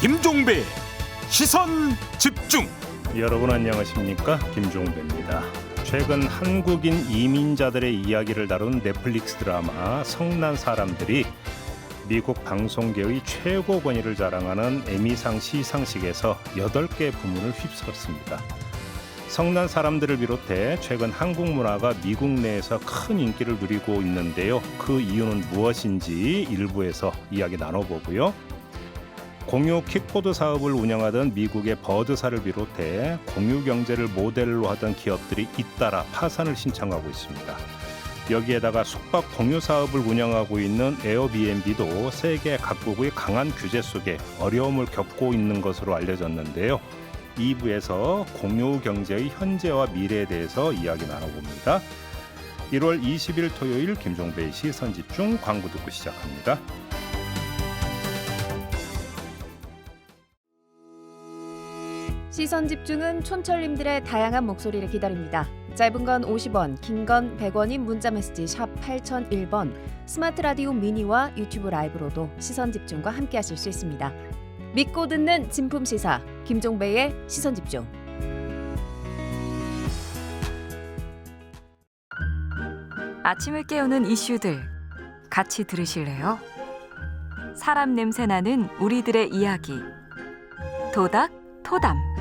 김종배 시선 집중. 여러분 안녕하십니까? 김종배입니다. 최근 한국인 이민자들의 이야기를 다룬 넷플릭스 드라마 성난 사람들이 미국 방송계의 최고 권위를 자랑하는 에미상 시상식에서 8개 부문을 휩쓸었습니다. 성난 사람들을 비롯해 최근 한국 문화가 미국 내에서 큰 인기를 누리고 있는데요. 그 이유는 무엇인지 일부에서 이야기 나눠보고요. 공유 킥보드 사업을 운영하던 미국의 버드사를 비롯해 공유 경제를 모델로 하던 기업들이 잇따라 파산을 신청하고 있습니다. 여기에다가 숙박 공유 사업을 운영하고 있는 에어비앤비도 세계 각국의 강한 규제 속에 어려움을 겪고 있는 것으로 알려졌는데요. 2부에서 공유 경제의 현재와 미래에 대해서 이야기 나눠봅니다. 1월 20일 토요일 김종배의 시선집중 광고 듣고 시작합니다. 시선집중은 촌철님들의 다양한 목소리를 기다립니다. 짧은 건 50원, 긴 건 100원인 문자메시지 샵 8001번, 스마트 라디오 미니와 유튜브 라이브로도 시선집중과 함께하실 수 있습니다. 믿고 듣는 진품시사 김종배의 시선집중. 아침을 깨우는 이슈들 같이 들으실래요? 사람 냄새 나는 우리들의 이야기 토닥토담.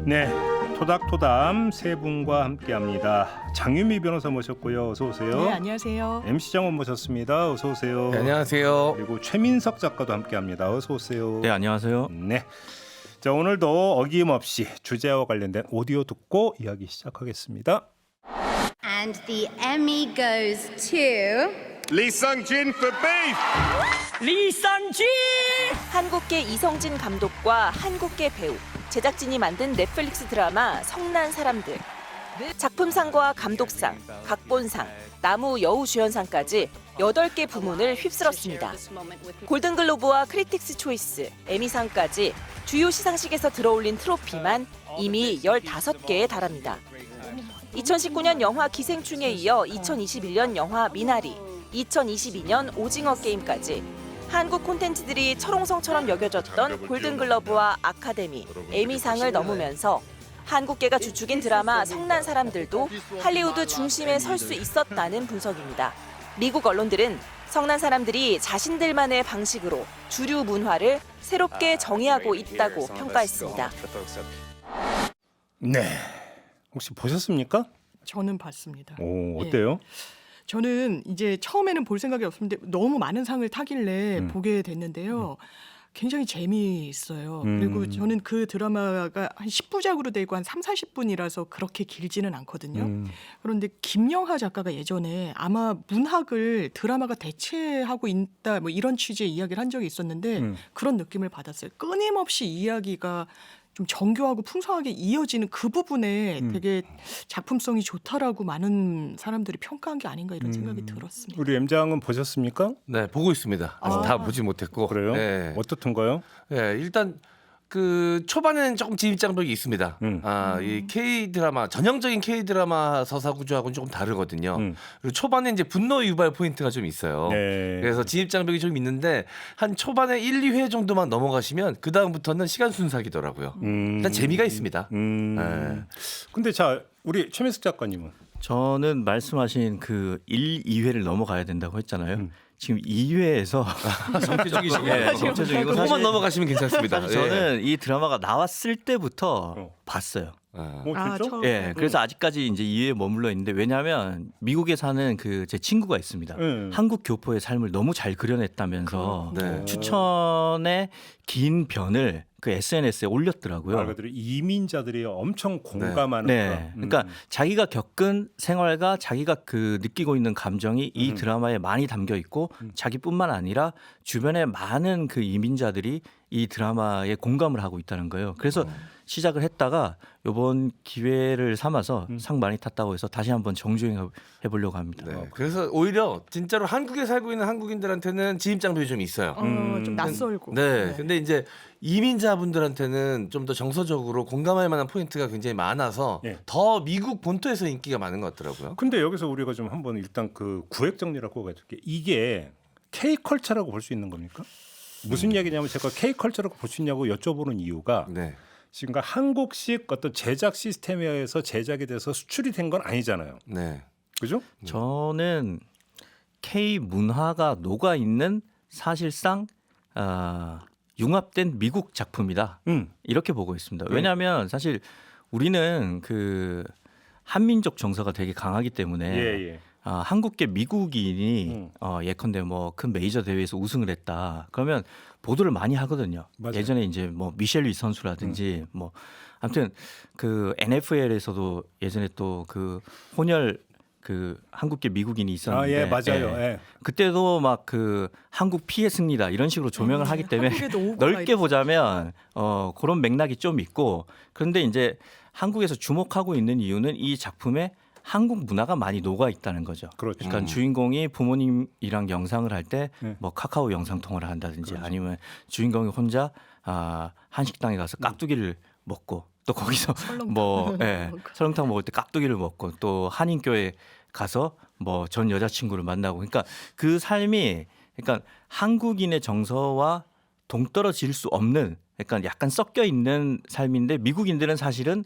네, 토닥토담 세 분과 함께합니다. 장유미 변호사 모셨고요. 어서 오세요. 네, 안녕하세요. MC 장원 모셨습니다. 어서 오세요. 네, 안녕하세요. 그리고 최민석 작가도 함께합니다. 어서 오세요. 네, 안녕하세요. 네. 자, 오늘도 어김없이 주제와 관련된 오디오 듣고 이야기 시작하겠습니다. And the Emmy goes to Lee Sung-jin for Beef. 한국계 이성진 감독과 한국계 배우, 제작진이 만든 넷플릭스 드라마 성난 사람들. 작품상과 감독상, 각본상, 나무 여우주연상까지 8개 부문을 휩쓸었습니다. 골든글로브와 크리틱스 초이스, 에미상까지 주요 시상식에서 들어올린 트로피만 이미 15개에 달합니다. 2019년 영화 기생충에 이어 2021년 영화 미나리, 2022년 오징어 게임까지 한국 콘텐츠들이 철옹성처럼 여겨졌던 골든글러브와 아카데미, 에미상을 넘으면서 한국계가 주축인 드라마 성난 사람들도 할리우드 중심에 설 수 있었다는 분석입니다. 미국 언론들은 성난 사람들이 자신들만의 방식으로 주류 문화를 새롭게 정의하고 있다고 평가했습니다. 네. 혹시 보셨습니까? 저는 봤습니다. 오, 어때요? 저는 이제 처음에는 볼 생각이 없었는데 너무 많은 상을 타길래 보게 됐는데요. 굉장히 재미있어요. 그리고 저는 그 드라마가 한 10부작으로 되고 한 3, 40분이라서 그렇게 길지는 않거든요. 그런데 김영하 작가가 예전에 아마 문학을 드라마가 대체하고 있다 뭐 이런 취지의 이야기를 한 적이 있었는데 그런 느낌을 받았어요. 끊임없이 이야기가 좀 정교하고 풍성하게 이어지는 그 부분에 되게 작품성이 좋다라고 많은 사람들이 평가한 게 아닌가 이런 생각이 들었습니다. 우리 M장은 보셨습니까? 네, 보고 있습니다. 아직 다 보지 못했고. 그래요? 네. 어떻던가요? 네, 일단 그 초반에는 조금 진입장벽이 있습니다. 이 K 드라마 전형적인 K 드라마 서사 구조하고는 조금 다르거든요. 그리고 초반에 이제 분노 유발 포인트가 좀 있어요. 네. 그래서 진입장벽이 좀 있는데 한 초반에 1, 2회 정도만 넘어가시면 그 다음부터는 시간 순삭이더라고요. 일단 재미가 있습니다. 네. 근데 자, 우리 최민석 작가님은 저는 말씀하신 그 1, 2회를 넘어가야 된다고 했잖아요. 지금 2회에서 정체적이시고 정체적이고 그것만 넘어가시면 괜찮습니다. 사실 저는 이 드라마가 나왔을 때부터 봤어요. 진짜? 처음. 예, 그래서 아직까지 이제 2회에 머물러 있는데 왜냐하면 미국에 사는 그 제 친구가 있습니다. 한국 교포의 삶을 너무 잘 그려냈다면서 네. 추천의 긴 편을 그 SNS에 올렸더라고요. 말 그대로 이민자들이 엄청 공감하는 네. 그러니까 자기가 겪은 생활과 자기가 그 느끼고 있는 감정이 이 드라마에 많이 담겨 있고 자기뿐만 아니라 주변에 많은 그 이민자들이 이 드라마에 공감을 하고 있다는 거예요. 그래서 시작을 했다가 이번 기회를 삼아서 상 많이 탔다고 해서 다시 한번 정주행해 보려고 합니다. 네. 그래서 오히려 진짜로 한국에 살고 있는 한국인들한테는 진입장벽이 좀 있어요. 좀 낯설고. 네. 근데 이제 이민자분들한테는 좀 더 정서적으로 공감할 만한 포인트가 굉장히 많아서 예. 더 미국 본토에서 인기가 많은 것 같더라고요. 근데 여기서 우리가 좀 한번 일단 그 구획 정리라고 해줄게. 이게 K 컬처라고 볼 수 있는 겁니까? 무슨 얘기냐면 제가 K컬처를 볼 수 있냐고 여쭤보는 이유가 네. 지금 한국식 어떤 제작 시스템에 의해서 제작이 돼서 수출이 된 건 아니잖아요. 네. 그죠? 저는 K 문화가 녹아 있는 사실상 융합된 미국 작품이다. 이렇게 보고 있습니다. 왜냐하면 사실 우리는 그 한민족 정서가 되게 강하기 때문에 한국계 미국인이 예컨대 뭐 큰 메이저 대회에서 우승을 했다. 그러면 보도를 많이 하거든요. 맞아요. 예전에 이제 뭐 미셸 리 선수라든지 뭐 아무튼 그 NFL에서도 예전에 또 그 혼혈 그 한국계 미국인이 있었는데 맞아요. 예. 그때도 막 그 한국 피해 승리다 이런 식으로 조명을 하기 때문에 넓게 보자면 그런 맥락이 좀 있고 그런데 이제 한국에서 주목하고 있는 이유는 이 작품에 한국 문화가 많이 녹아 있다는 거죠. 그렇죠. 그러니까 주인공이 부모님이랑 영상을 할 때 뭐 카카오 영상 통화를 한다든지 아니면 주인공이 혼자 한식당에 가서 깍두기를 먹고 또 거기서 설렁탕 먹을 때 깍두기를 먹고 또 한인교회 가서 뭐 전 여자친구를 만나고 그러니까 그 삶이 그러니까 한국인의 정서와 동떨어질 수 없는 그러니까 약간 섞여 있는 삶인데 미국인들은 사실은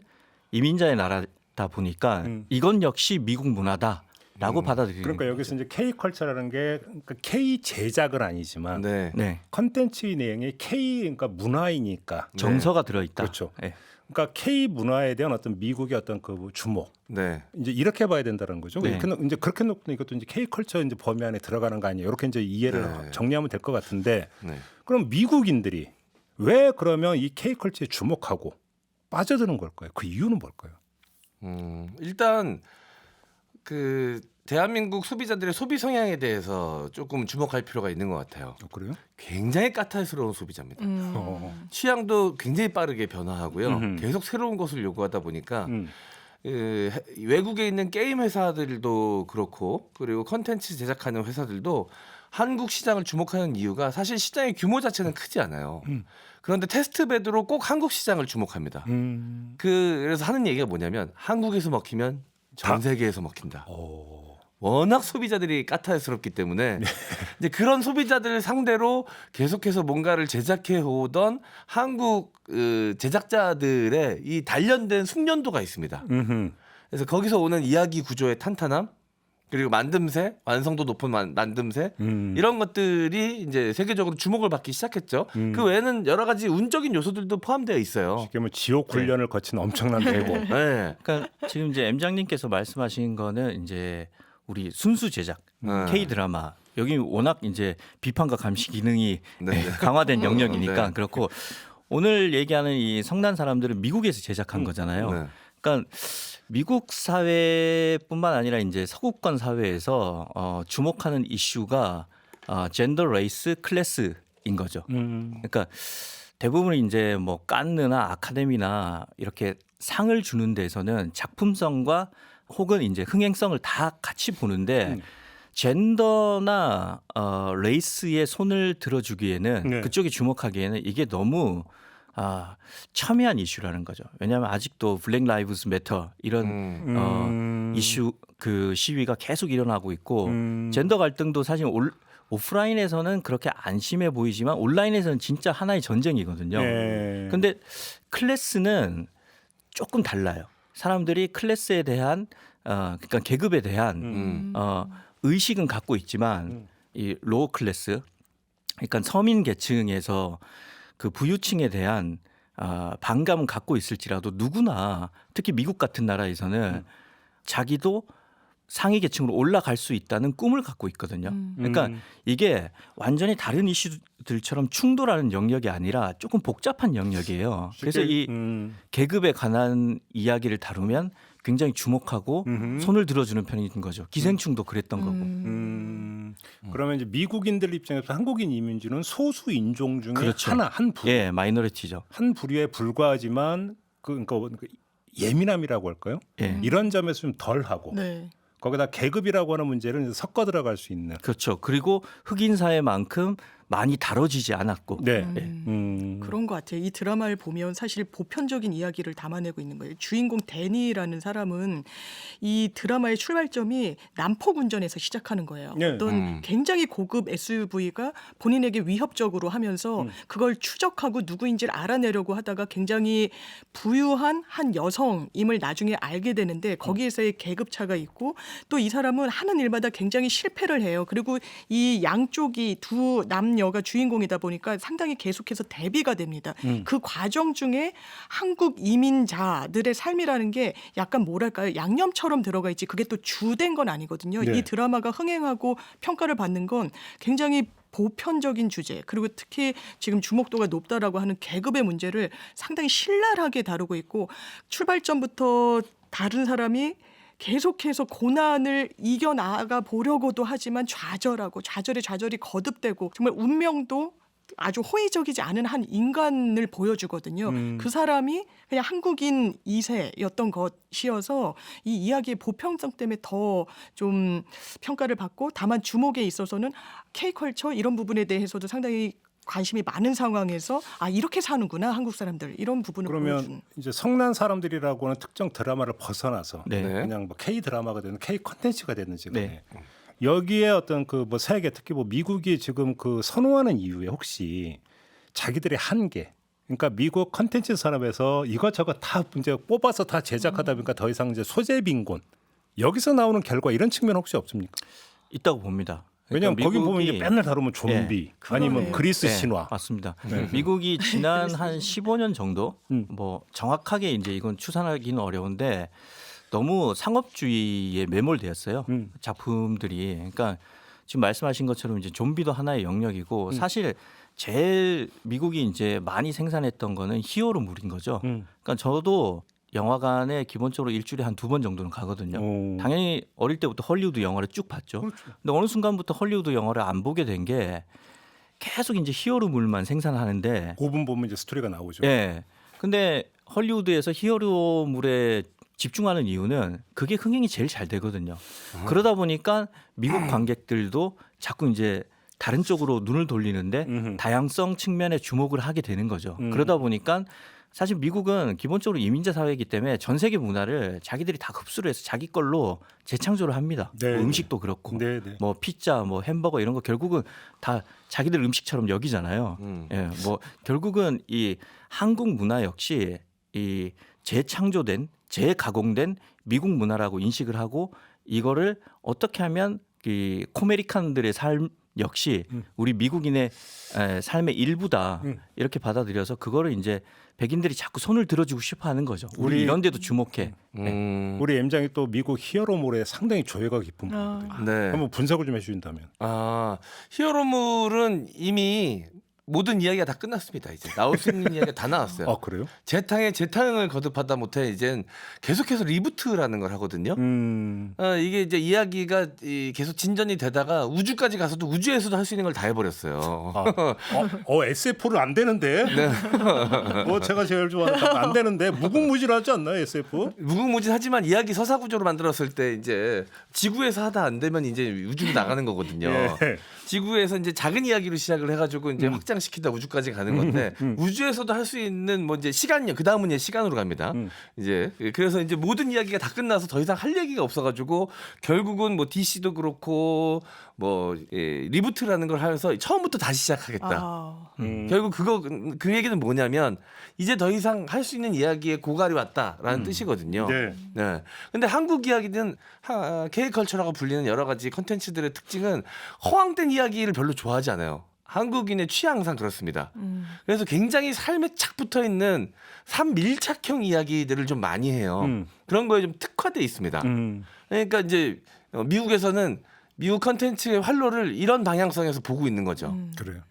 이민자의 나라다 보니까 이건 역시 미국 문화다라고 받아들이는 그러니까 여기서 이제 K컬처라는 게 그러니까 K 제작은 아니지만 컨텐츠의 내용이 K 그러니까 문화이니까 정서가 들어있다. 그렇죠. 그러니까 K 문화에 대한 어떤 미국의 어떤 그 주목 이제 이렇게 봐야 된다는 거죠. 이렇게 이제 그렇게 놓고 이것도 이제 K컬처 이제 범위 안에 들어가는 거 아니에요. 이렇게 이제 이해를 정리하면 될 것 같은데 그럼 미국인들이 왜 그러면 이 K컬처에 주목하고 빠져드는 걸까요? 그 이유는 뭘까요? 일단 그 대한민국 소비자들의 소비 성향에 대해서 조금 주목할 필요가 있는 것 같아요. 그래요? 굉장히 까탈스러운 소비자입니다. 취향도 굉장히 빠르게 변화하고요. 계속 새로운 것을 요구하다 보니까 외국에 있는 게임 회사들도 그렇고 그리고 컨텐츠 제작하는 회사들도 한국 시장을 주목하는 이유가 사실 시장의 규모 자체는 크지 않아요. 그런데 테스트베드로 꼭 한국 시장을 주목합니다. 그래서 하는 얘기가 뭐냐면 한국에서 먹히면 전 세계에서 먹힌다. 워낙 소비자들이 까탈스럽기 때문에 이제 그런 소비자들을 상대로 계속해서 뭔가를 제작해 오던 한국 제작자들의 이 단련된 숙련도가 있습니다. 그래서 거기서 오는 이야기 구조의 탄탄함 그리고 만듦새, 완성도 높은 만듦새 이런 것들이 이제 세계적으로 주목을 받기 시작했죠. 그 외에는 여러 가지 운적인 요소들도 포함되어 있어요. 쉽게 말하면 지옥 훈련을 거친 엄청난 대고. 그러니까 지금 이제 M장님께서 말씀하신 거는 이제 우리 순수 제작 K 드라마 여기 워낙 이제 비판과 감시 기능이 강화된 영역이니까 그렇고 오늘 얘기하는 이 성난 사람들은 미국에서 제작한 거잖아요. 그러니까 미국 사회뿐만 아니라 이제 서구권 사회에서 주목하는 이슈가 젠더, 레이스, 클래스인 거죠. 그러니까 대부분 이제 뭐 칸느나 아카데미나 이렇게 상을 주는 데서는 작품성과 혹은 이제 흥행성을 다 같이 보는데 젠더나 레이스의 손을 들어주기에는 그쪽이 주목하기에는 이게 너무 첨예한 이슈라는 거죠. 왜냐하면 아직도 블랙 라이브스 매터 이런 이슈 그 시위가 계속 일어나고 있고 젠더 갈등도 사실 오프라인에서는 그렇게 안 심해 보이지만 온라인에서는 진짜 하나의 전쟁이거든요. 근데 클래스는 조금 달라요. 사람들이 클래스에 대한 그러니까 계급에 대한 의식은 갖고 있지만 이 로우 클래스 그러니까 서민 계층에서 그 부유층에 대한 반감은 갖고 있을지라도 누구나 특히 미국 같은 나라에서는 자기도 상위 계층으로 올라갈 수 있다는 꿈을 갖고 있거든요. 그러니까 이게 완전히 다른 이슈들처럼 충돌하는 영역이 아니라 조금 복잡한 영역이에요. 그래서 이 계급에 관한 이야기를 다루면 굉장히 주목하고 손을 들어주는 편인 거죠. 기생충도 그랬던 거고. 그러면 이제 미국인들 입장에서 한국인 이민주는 소수 인종 중에 한 부류, 마이너리티죠. 한 부류에 불과하지만 그러니까 예민함이라고 할까요? 이런 점에서 좀 덜하고. 거기다 계급이라고 하는 문제를 섞어 들어갈 수 있는. 그렇죠. 그리고 흑인 사회만큼 많이 다뤄지지 않았고 네. 그런 것 같아요. 이 드라마를 보면 사실 보편적인 이야기를 담아내고 있는 거예요. 주인공 데니라는 사람은 이 드라마의 출발점이 남포군전에서 시작하는 거예요. 네. 어떤 굉장히 고급 SUV가 본인에게 위협적으로 하면서 그걸 추적하고 누구인지를 알아내려고 하다가 굉장히 부유한 한 여성임을 나중에 알게 되는데 거기에서의 계급차가 있고 또 이 사람은 하는 일마다 굉장히 실패를 해요. 그리고 이 양쪽이 두 남녀가 주인공이다 보니까 상당히 계속해서 대비가 됩니다. 그 과정 중에 한국 이민자들의 삶이라는 게 약간 뭐랄까요? 양념처럼 들어가 있지 그게 또 주된 건 아니거든요. 네. 이 드라마가 흥행하고 평가를 받는 건 굉장히 보편적인 주제 그리고 특히 지금 주목도가 높다라고 하는 계급의 문제를 상당히 신랄하게 다루고 있고 출발점부터 다른 사람이 계속해서 고난을 이겨나가 보려고도 하지만 좌절이 거듭되고 정말 운명도 아주 호의적이지 않은 한 인간을 보여주거든요. 그 사람이 그냥 한국인 2세였던 것이어서 이 이야기의 보편성 때문에 더 좀 평가를 받고 다만 주목에 있어서는 K컬처 이런 부분에 대해서도 상당히 관심이 많은 상황에서 아 이렇게 사는구나 한국 사람들 이런 부분을 그러면 보여주는. 이제 성난 사람들이라고 하는 특정 드라마를 벗어나서 네. 그냥 뭐 K 드라마가 되는 K 컨텐츠가 되는지 네. 여기에 어떤 그 뭐 세계 특히 뭐 미국이 지금 그 선호하는 이유에 혹시 자기들의 한계 그러니까 미국 컨텐츠 산업에서 이것저것 다 이제 뽑아서 다 제작하다 보니까 더 이상 이제 소재 빈곤 여기서 나오는 결과 이런 측면 혹시 없습니까? 있다고 봅니다. 왜냐하면 그러니까 거기 보면 이제 미국이- 맨날 다루면 좀비 아니면 그러네요. 그리스 네, 신화 맞습니다. 미국이 지난 한 15년 정도 뭐 정확하게 이제 이건 추산하기는 어려운데 너무 상업주의에 매몰되었어요. 작품들이. 그러니까 지금 말씀하신 것처럼 이제 좀비도 하나의 영역이고 사실 제일 미국이 이제 많이 생산했던 거는 히어로물인 거죠. 그러니까 저도 영화관에 기본적으로 일주일에 한 2번 정도는 가거든요. 오. 당연히 어릴 때부터 헐리우드 영화를 쭉 봤죠. 근데 어느 순간부터 헐리우드 영화를 안 보게 된 게 계속 이제 히어로물만 생산하는데 5분 보면 이제 스토리가 나오죠. 예. 근데 헐리우드에서 히어로물에 집중하는 이유는 그게 흥행이 제일 잘 되거든요. 그러다 보니까 미국 관객들도 자꾸 이제 다른 쪽으로 눈을 돌리는데 다양성 측면에 주목을 하게 되는 거죠. 그러다 보니까 사실 미국은 기본적으로 이민자 사회이기 때문에 전 세계 문화를 자기들이 다 흡수를 해서 자기 걸로 재창조를 합니다. 네. 뭐 음식도 그렇고 네, 네. 뭐 피자, 뭐 햄버거 이런 거 결국은 다 자기들 음식처럼 여기잖아요. 예, 뭐 결국은 이 한국 문화 역시 이 재창조된, 재가공된 미국 문화라고 인식을 하고 이거를 어떻게 하면 이 코메리칸들의 삶 역시 우리 미국인의 삶의 일부다 이렇게 받아들여서 그거를 이제 백인들이 자꾸 손을 들어주고 싶어하는 거죠. 우리 이런 데도 주목해. 우리 M장이 또 미국 히어로물에 상당히 조예가 깊은 분이거든요. 네. 한번 분석을 좀 해주신다면. 아, 히어로물은 이미 모든 이야기가 다 끝났습니다. 이제 나올 수 있는 이야기가 다 나왔어요. 아 그래요? 재탕을 거듭하다 못해 이젠 계속해서 리부트라는 걸 하거든요. 이게 이제 이야기가 계속 진전이 되다가 우주까지 가서도 우주에서도 할 수 있는 걸 다 해버렸어요. SF를 안 되는데. 뭐 제가 제일 좋아하는 안 되는데 무궁무진하지 않나요 SF? 무궁무진하지만 이야기 서사구조로 만들었을 때 이제 지구에서 하다 안 되면 이제 우주로 나가는 거거든요. 예. 지구에서 이제 작은 이야기로 시작을 해가지고 이제 확장시키다 우주까지 가는 건데 우주에서도 할 수 있는 뭐 이제 시간요. 그 다음은 이제 시간으로 갑니다. 이제 그래서 이제 모든 이야기가 다 끝나서 더 이상 할 얘기가 없어가지고 결국은 뭐 DC도 그렇고 뭐 리부트라는 걸 하면서 처음부터 다시 시작하겠다. 결국 그 얘기는 뭐냐면 이제 더 이상 할 수 있는 이야기에 고갈이 왔다라는 뜻이거든요. 네. 네. 근데 한국 이야기는 K컬처라고 불리는 여러 가지 컨텐츠들의 특징은 허황된 이야기를 별로 좋아하지 않아요. 한국인의 취향상 그렇습니다. 그래서 굉장히 삶에 착 붙어 있는 삶 밀착형 이야기들을 좀 많이 해요. 그런 거에 좀 특화돼 있습니다. 그러니까 이제 미국에서는 미국 컨텐츠의 활로를 이런 방향성에서 보고 있는 거죠. 그래요.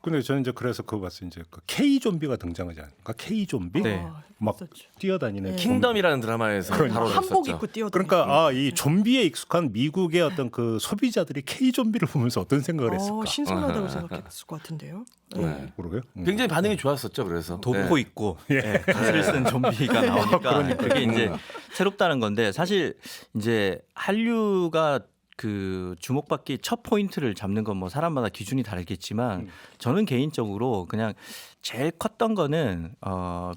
근데 저는 이제 그래서 그거 봤어요. 이제 그 K 좀비가 등장하지 않습니까? K 좀비 네. 막 있었죠. 뛰어다니는 네. 킹덤이라는 드라마에서 그러니까. 다뤄졌었죠. 한복 입고 뛰어다니고. 그러니까 이 좀비에 익숙한 미국의 어떤 그 소비자들이 K 좀비를 보면서 어떤 생각을 했을까? 신선하다고 생각했을 것 같은데요. 네. 모르게요. 굉장히 반응이 좋았었죠. 그래서 돕고 있고 가스를 쓴 좀비가 나오니까 그게 이제 새롭다는 건데 사실 이제 한류가 그 주목받기 첫 포인트를 잡는 건 뭐 사람마다 기준이 다르겠지만 저는 개인적으로 그냥 제일 컸던 거는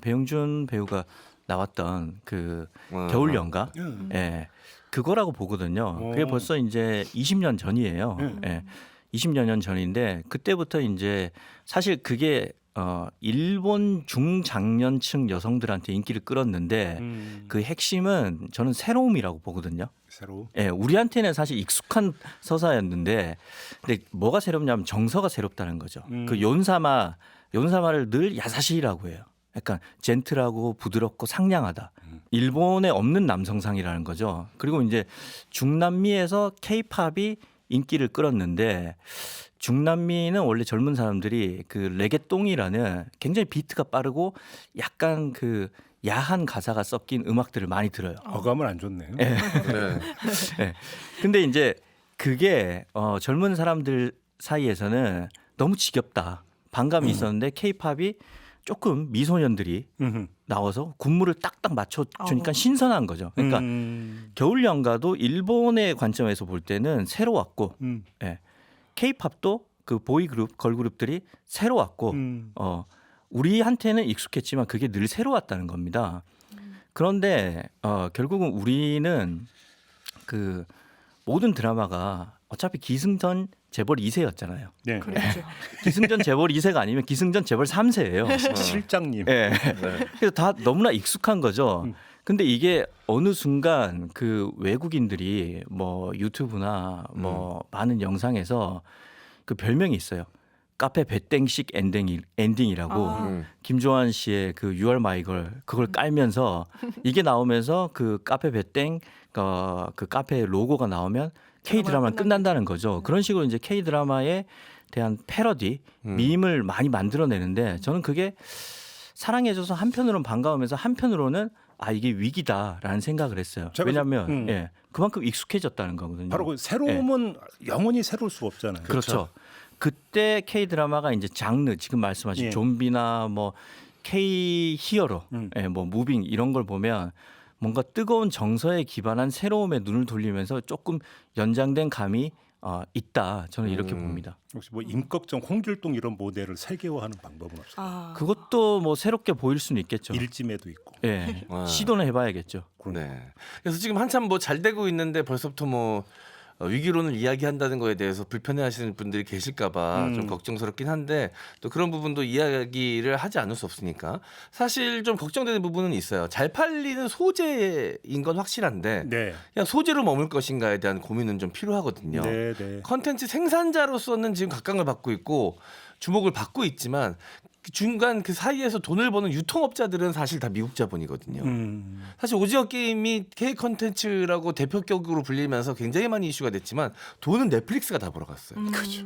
배용준 배우가 나왔던 그 겨울 연가, 예, 그거라고 보거든요. 그게 벌써 이제 20년 전이에요. 예, 20여 년 전인데 그때부터 이제 사실 그게 일본 중장년층 여성들한테 인기를 끌었는데 그 핵심은 저는 새로움이라고 보거든요. 새로움. 예, 우리한테는 사실 익숙한 서사였는데, 근데 뭐가 새롭냐면 정서가 새롭다는 거죠. 그 연사마를 늘 야사시라고 해요. 약간 젠틀하고 부드럽고 상냥하다. 일본에 없는 남성상이라는 거죠. 그리고 이제 중남미에서 케이팝이 인기를 끌었는데 중남미는 원래 젊은 사람들이 그 레게똥이라는 굉장히 비트가 빠르고 약간 그 야한 가사가 섞인 음악들을 많이 들어요. 어감은 안 좋네요. 네. 네. 근데 이제 그게 젊은 사람들 사이에서는 너무 지겹다. 반감이 있었는데 케이팝이 조금 미소년들이 나와서 군무를 딱딱 맞춰주니까 신선한 거죠. 그러니까 겨울 연가도 일본의 관점에서 볼 때는 새로웠고, 예, 케이팝도 그 보이그룹, 걸그룹들이 새로웠고, 우리한테는 익숙했지만 그게 늘 새로웠다는 겁니다. 그런데 결국은 우리는 그 모든 드라마가 어차피 기승전 재벌 2세였잖아요. 네. 그렇죠. 기승전 재벌 2세가 아니면 기승전 재벌 3세예요. 실장님. 네. 그래서 다 너무나 익숙한 거죠. 근데 이게 어느 순간 그 외국인들이 뭐 유튜브나 뭐 많은 영상에서 그 별명이 있어요. 카페 배땡식 엔딩이라고 김조한 씨의 그 You Are My Girl 그걸 깔면서 이게 나오면서 그 카페 배땡 그 카페 로고가 나오면 K 드라마는 끝난다는 거죠. 그런 식으로 이제 K 드라마에 대한 패러디, 밈을 많이 만들어내는데 저는 그게 사랑해줘서 한편으로는 반가우면서 한편으로는 아 이게 위기다라는 생각을 했어요. 왜냐하면 예, 그만큼 익숙해졌다는 거거든요. 바로 그 새로움은 영원히 새로울 수 없잖아요. 그렇죠. 그때 K 드라마가 이제 장르 지금 말씀하신 좀비나 뭐 K 히어로, 예, 뭐 무빙 이런 걸 보면 뭔가 뜨거운 정서에 기반한 새로움에 눈을 돌리면서 조금 연장된 감이 있다. 저는 이렇게 봅니다. 혹시 뭐 임꺽정, 홍길동 이런 모델을 세계화하는 방법은 없을까요? 그것도 뭐 새롭게 보일 수는 있겠죠. 일찜에도 있고. 예, 시도는 해봐야겠죠. 네. 그래서 지금 한참 뭐 잘 되고 있는데 벌써부터 뭐 위기론을 이야기한다는 거에 대해서 불편해하시는 분들이 계실까봐 좀 걱정스럽긴 한데 또 그런 부분도 이야기를 하지 않을 수 없으니까 사실 좀 걱정되는 부분은 있어요. 잘 팔리는 소재인 건 확실한데 그냥 소재로 머물 것인가에 대한 고민은 좀 필요하거든요. 컨텐츠 생산자로서는 지금 각광을 받고 있고 주목을 받고 있지만 중간 그 사이에서 돈을 버는 유통업자들은 사실 다 미국 자본이거든요. 사실 오징어 게임이 K 컨텐츠라고 대표격으로 불리면서 굉장히 많이 이슈가 됐지만 돈은 넷플릭스가 다 벌어갔어요. 그렇죠.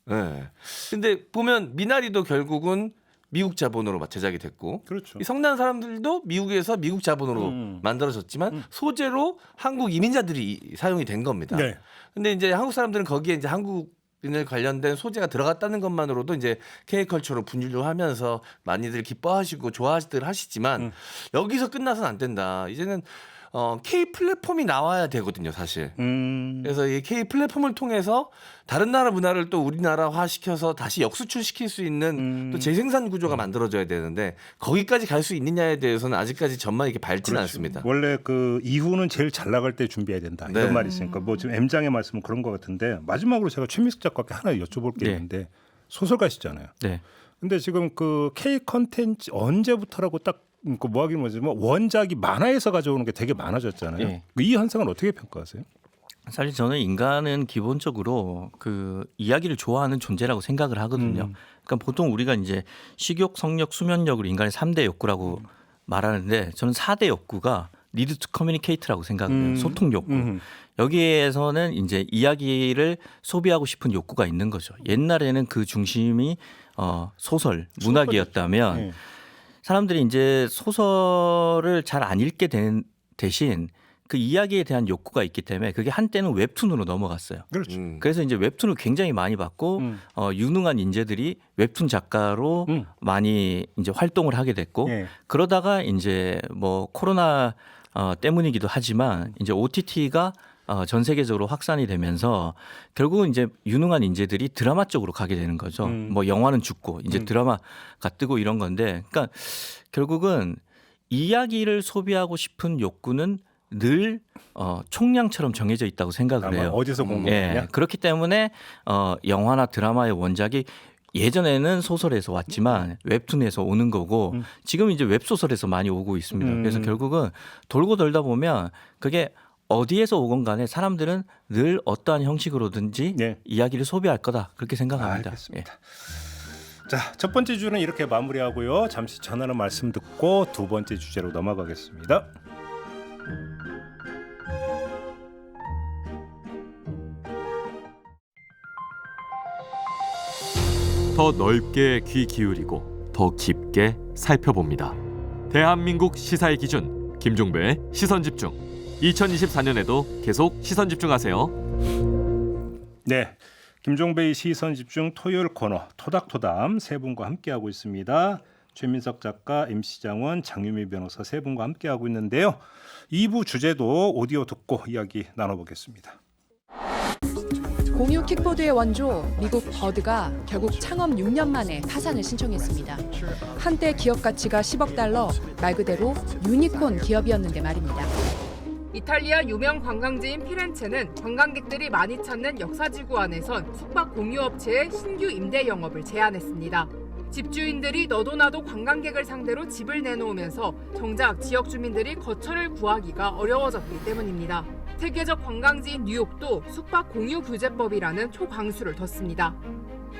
네. 근데 보면 미나리도 결국은 미국 자본으로 제작이 됐고, 그렇죠. 이 성난 사람들도 미국에서 미국 자본으로 만들어졌지만 소재로 한국 이민자들이 사용이 된 겁니다. 네. 근데 이제 한국 사람들은 거기에 이제 한국인을 관련된 소재가 들어갔다는 것만으로도 이제 K컬처로 분류하면서 많이들 기뻐하시고 좋아하시들 하시지만 여기서 끝나서는 안 된다. 이제는 K 플랫폼이 나와야 되거든요, 사실. 그래서 이 K 플랫폼을 통해서 다른 나라 문화를 또 우리나라화 시켜서 다시 역수출시킬 수 있는 또 재생산 구조가 만들어져야 되는데 거기까지 갈 수 있느냐에 대해서는 아직까지 전망이 이렇게 밝지는 않습니다. 원래 그 이후는 제일 잘 나갈 때 준비해야 된다 이런 말이 있으니까 뭐 지금 M장의 말씀은 그런 것 같은데 마지막으로 제가 최민숙 작가께 하나 여쭤볼 게 있는데 소설가시잖아요. 네. 근데 지금 그 K 컨텐츠 언제부터라고 딱 뭐 하긴 뭐지만 원작이 만화에서 가져오는 게 되게 많아졌잖아요. 네. 이 현상은 어떻게 평가하세요? 사실 저는 인간은 기본적으로 그 이야기를 좋아하는 존재라고 생각을 하거든요. 그러니까 보통 우리가 이제 식욕, 성욕, 수면욕을 인간의 3대 욕구라고 말하는데 저는 4대 욕구가 need to communicate라고 생각을 해요. 소통 욕구. 여기에서는 이제 이야기를 소비하고 싶은 욕구가 있는 거죠. 옛날에는 그 중심이 소설, 문학이었다면 사람들이 이제 소설을 잘 안 읽게 된 대신 그 이야기에 대한 욕구가 있기 때문에 그게 한때는 웹툰으로 넘어갔어요. 그렇죠. 그래서 이제 웹툰을 굉장히 많이 받고 유능한 인재들이 웹툰 작가로 많이 이제 활동을 하게 됐고 그러다가 이제 뭐 코로나 때문이기도 하지만 이제 OTT가 전 세계적으로 확산이 되면서 결국은 이제 유능한 인재들이 드라마 쪽으로 가게 되는 거죠. 뭐 영화는 죽고 이제 드라마가 뜨고 이런 건데, 그러니까 결국은 이야기를 소비하고 싶은 욕구는 늘 총량처럼 정해져 있다고 생각을 해요. 어디서 공부했냐? 예, 그렇기 때문에 영화나 드라마의 원작이 예전에는 소설에서 왔지만 웹툰에서 오는 거고 지금 이제 웹소설에서 많이 오고 있습니다. 그래서 결국은 돌고 돌다 보면 그게 어디에서 오건 간에 사람들은 늘 어떠한 형식으로든지 네. 이야기를 소비할 거다 그렇게 생각합니다. 알겠습니다. 자, 첫 번째 주는 이렇게 마무리하고요. 잠시 전하는 말씀 듣고 두 번째 주제로 넘어가겠습니다. 더 넓게 귀 기울이고 더 깊게 살펴봅니다. 대한민국 시사의 기준 김종배의 시선집중. 2024년에도 계속 시선집중하세요. 네, 김종배의 시선집중 토요일 코너 토닥토담 세 분과 함께하고 있습니다. 최민석 작가, 임시장원, 장유미 변호사 세 분과 함께하고 있는데요. 2부 주제도 오디오 듣고 이야기 나눠보겠습니다. 공유 킥보드의 원조 미국 버드가 결국 창업 6년 만에 파산을 신청했습니다. 한때 기업 가치가 10억 달러, 말 그대로 유니콘 기업이었는데 말입니다. 이탈리아 유명 관광지인 피렌체는 관광객들이 많이 찾는 역사지구 안에선 숙박 공유업체의 신규 임대 영업을 제한했습니다. 집주인들이 너도 나도 관광객을 상대로 집을 내놓으면서 정작 지역 주민들이 거처를 구하기가 어려워졌기 때문입니다. 세계적 관광지인 뉴욕도 숙박 공유 규제법이라는 초강수를 뒀습니다.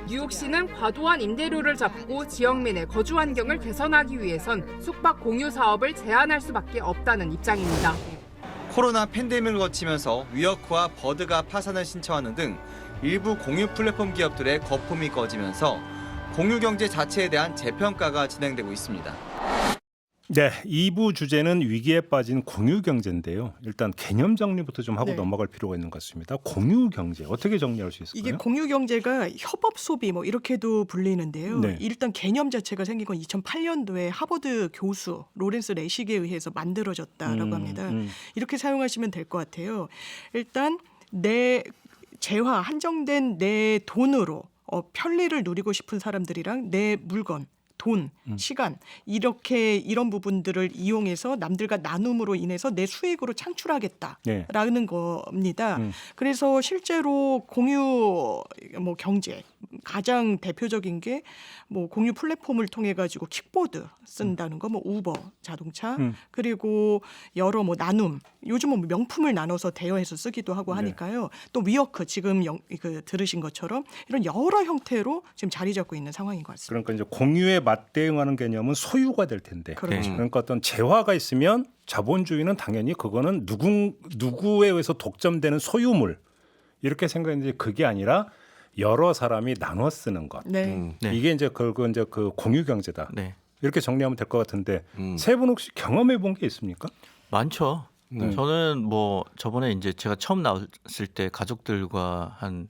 뉴욕시는 과도한 임대료를 잡고 지역민의 거주 환경을 개선하기 위해선 숙박 공유 사업을 제한할 수밖에 없다는 입장입니다. 코로나 팬데믹을 거치면서 위워크와 버드가 파산을 신청하는 등 일부 공유 플랫폼 기업들의 거품이 꺼지면서 공유 경제 자체에 대한 재평가가 진행되고 있습니다. 네, 2부 주제는 위기에 빠진 공유 경제인데요. 일단 개념 정리부터 좀 하고 네. 넘어갈 필요가 있는 것 같습니다. 공유 경제 어떻게 정리할 수 있을까요? 이게 공유 경제가 협업 소비 뭐 이렇게도 불리는데요. 네. 일단 개념 자체가 생긴 건 2008년도에 하버드 교수 로렌스 레식에 의해서 만들어졌다라고 합니다. 이렇게 사용하시면 될 것 같아요. 일단 내 재화 한정된 내 돈으로 편리를 누리고 싶은 사람들이랑 내 물건 돈, 시간 이런 부분들을 이용해서 남들과 나눔으로 인해서 내 수익으로 창출하겠다라는 겁니다. 그래서 실제로 공유 경제 가장 대표적인 게 공유 플랫폼을 통해 가지고 킥보드 쓴다는 거, 우버 자동차 그리고 여러 나눔 요즘은 명품을 나눠서 대여해서 쓰기도 하고 하니까요. 또 위워크 지금 들으신 것처럼 이런 여러 형태로 지금 자리 잡고 있는 상황인 것 같습니다. 그러니까 이제 공유에 맞대응하는 개념은 소유가 될 텐데, 그렇죠. 그러니까 어떤 재화가 있으면 자본주의는 당연히 그거는 누구에 의해서 독점되는 소유물 이렇게 생각했는데 그게 아니라 여러 사람이 나눠 쓰는 것. 네. 이게 이제 그 공유 경제다. 네. 이렇게 정리하면 될 것 같은데 세 분 혹시 경험해 본 게 있습니까? 많죠. 저는 저번에 이제 제가 처음 나왔을 때 가족들과 한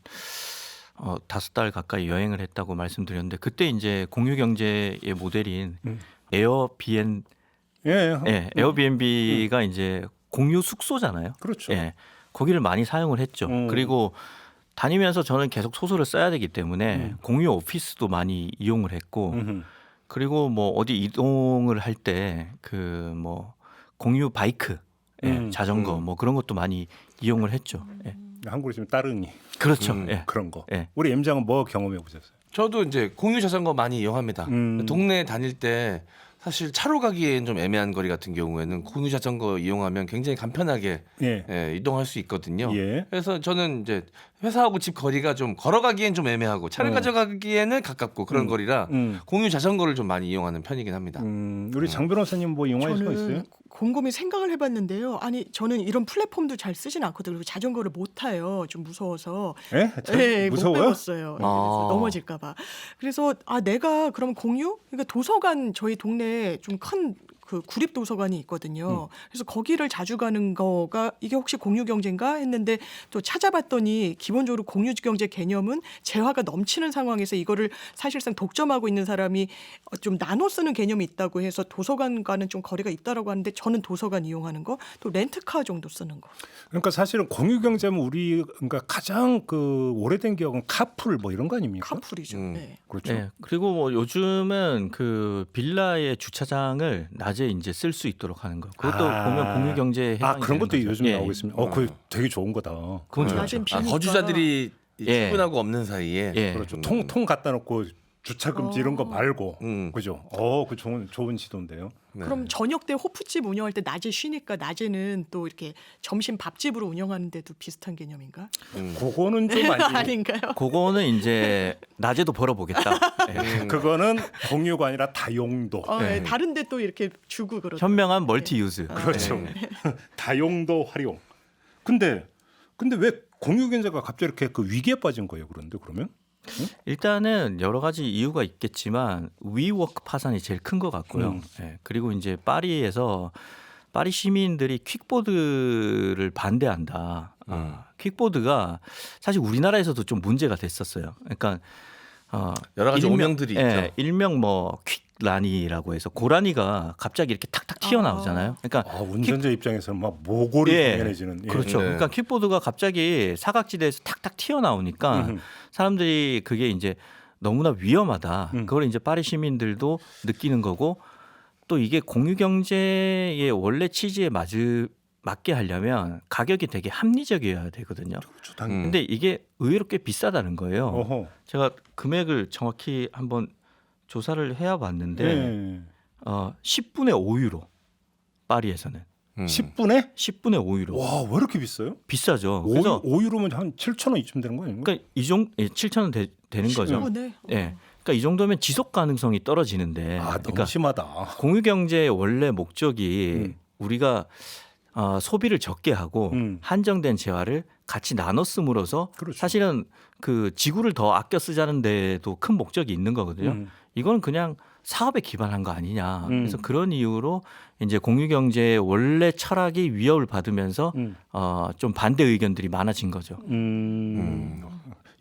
5달 가까이 여행을 했다고 말씀드렸는데 그때 이제 공유 경제의 모델인 에어비앤비가 이제 공유 숙소잖아요. 그렇죠. 예, 거기를 많이 사용을 했죠. 그리고 다니면서 저는 계속 소설을 써야 되기 때문에 공유 오피스도 많이 이용을 했고 그리고 어디 이동을 할 때 공유 바이크, 자전거 그런 것도 많이 이용을 했죠. 예. 한국으로 치면 따릉이. 그렇죠. 예. 그런 거. 예. 우리 M장은 뭐 경험해 보셨어요? 저도 이제 공유 자전거 많이 이용합니다. 동네 다닐 때 사실 차로 가기엔 좀 애매한 거리 같은 경우에는 공유 자전거 이용하면 굉장히 간편하게 이동할 수 있거든요. 그래서 저는 이제 회사하고 집 거리가 좀 걸어가기엔 좀 애매하고 차를 가져가기에는 가깝고 그런 거리라 공유 자전거를 좀 많이 이용하는 편이긴 합니다. 우리 장 변호사님 뭐 이용하실 거 있어요? 저는 곰곰이 생각을 해봤는데요. 아니 저는 이런 플랫폼도 잘 쓰진 않거든요. 그리고 자전거를 못 타요. 좀 무서워서. 네? 무서워요? 못 배웠어요. 넘어질까봐. 그래서 내가 그럼 공유? 그러니까 도서관 저희 동네에 좀 큰 그 구립 도서관이 있거든요. 그래서 거기를 자주 가는 거가 이게 혹시 공유 경제인가 했는데 또 찾아봤더니 기본적으로 공유 경제 개념은 재화가 넘치는 상황에서 이거를 사실상 독점하고 있는 사람이 좀 나눠 쓰는 개념이 있다고 해서 도서관과는 좀 거리가 있다라고 하는데 저는 도서관 이용하는 거, 또 렌트카 정도 쓰는 거. 그러니까 사실은 공유 경제면 우리 그러니까 가장 그 오래된 기억은 카풀 뭐 이런 거 아닙니까? 카풀이죠. 네. 그렇죠. 네, 그리고 뭐 요즘은 그 빌라의 주차장을 낮에 이제 쓸 수 있도록 하는 거. 그것도 보면 공유 경제에 해당이 그런 것도 되는 거죠. 요즘 예. 나오고 있습니다. 그거 되게 좋은 거다. 그건 좋죠. 낮엔 비니까. 거주자들이 예. 출근하고 없는 사이에 예. 그렇죠. 통 갖다 놓고 주차 금지 이런 거 말고, 그죠? 그 좋은 시도인데요. 네. 그럼 저녁 때 호프집 운영할 때 낮에 쉬니까 낮에는 또 이렇게 점심 밥집으로 운영하는데도 비슷한 개념인가? 그거는 좀 아니고. 아닌가요? 그거는 이제 낮에도 벌어보겠다. 예. 그거는 공유가 아니라 다용도. 네. 다른데 또 이렇게 주고 그러죠. 현명한 멀티 유즈. 그렇죠. 예. 다용도 활용. 근데 왜 공유 경제가 갑자기 이렇게 그 위기에 빠진 거예요? 그런데 그러면? 일단은 여러 가지 이유가 있겠지만 위워크 파산이 제일 큰 것 같고요. 예, 그리고 이제 파리에서 파리 시민들이 퀵보드를 반대한다. 퀵보드가 사실 우리나라에서도 좀 문제가 됐었어요. 그러니까 여러 가지 오명들이 있죠. 일명 뭐 퀵라니라고 해서 고라니가 갑자기 이렇게 탁탁 튀어나오잖아요. 그러니까 운전자 입장에서는 막 모골이 당연해지는. 그렇죠. 네. 그러니까 퀵보드가 갑자기 사각지대에서 탁탁 튀어나오니까 사람들이 그게 이제 너무나 위험하다. 그걸 이제 파리 시민들도 느끼는 거고, 또 이게 공유 경제의 원래 취지에 맞게 하려면 가격이 되게 합리적이어야 되거든요. 그렇죠, 당연히. 근데 이게 의외로 꽤 비싸다는 거예요. 어허. 제가 금액을 정확히 한번 조사를 해야 봤는데 10분의 5유로 파리에서는 10분에? 10분의 5유로. 와, 왜 이렇게 비싸요? 비싸죠. 그래서 5유로면 한 7,000원 이쯤 되는 거 아닙니까? 그러니까 이 정도 7,000원 되는 거죠. 10분에? 예. 그러니까 이 정도면 지속 가능성이 떨어지는데. 너무 그러니까 심하다. 공유 경제의 원래 목적이 우리가 소비를 적게 하고 한정된 재화를 같이 나눠 씀으로써 그렇죠. 사실은 그 지구를 더 아껴 쓰자는 데도 큰 목적이 있는 거거든요. 이건 그냥 사업에 기반한 거 아니냐. 그래서 그런 이유로 이제 공유 경제의 원래 철학이 위협을 받으면서 좀 반대 의견들이 많아진 거죠.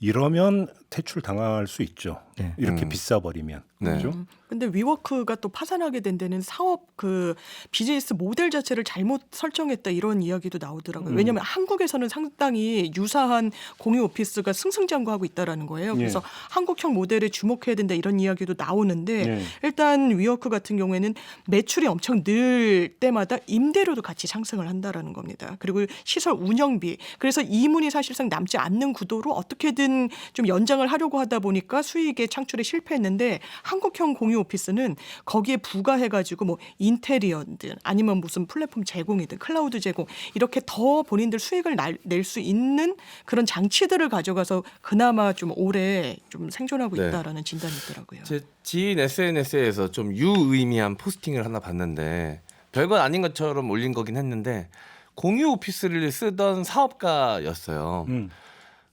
이러면 퇴출 당할 수 있죠. 네. 이렇게 비싸 버리면. 네. 그렇죠? 근데 위워크가 또 파산하게 된 데는 사업 그 비즈니스 모델 자체를 잘못 설정했다 이런 이야기도 나오더라고요. 왜냐하면 한국에서는 상당히 유사한 공유 오피스가 승승장구하고 있다라는 거예요. 그래서 한국형 모델에 주목해야 된다 이런 이야기도 나오는데 일단 위워크 같은 경우에는 매출이 엄청 늘 때마다 임대료도 같이 상승을 한다라는 겁니다. 그리고 시설 운영비. 그래서 이문이 사실상 남지 않는 구도로 어떻게든 좀 연장을 하려고 하다 보니까 수익의 창출에 실패했는데 한국형 공유 오피스는 거기에 부가해가지고 뭐 인테리어든 아니면 무슨 플랫폼 제공이든 클라우드 제공 이렇게 더 본인들 수익을 낼 수 있는 그런 장치들을 가져가서 그나마 좀 오래 좀 생존하고 있다라는 진단이 있더라고요. 제 지인 SNS에서 좀 유의미한 포스팅을 하나 봤는데 별건 아닌 것처럼 올린 거긴 했는데 공유 오피스를 쓰던 사업가였어요.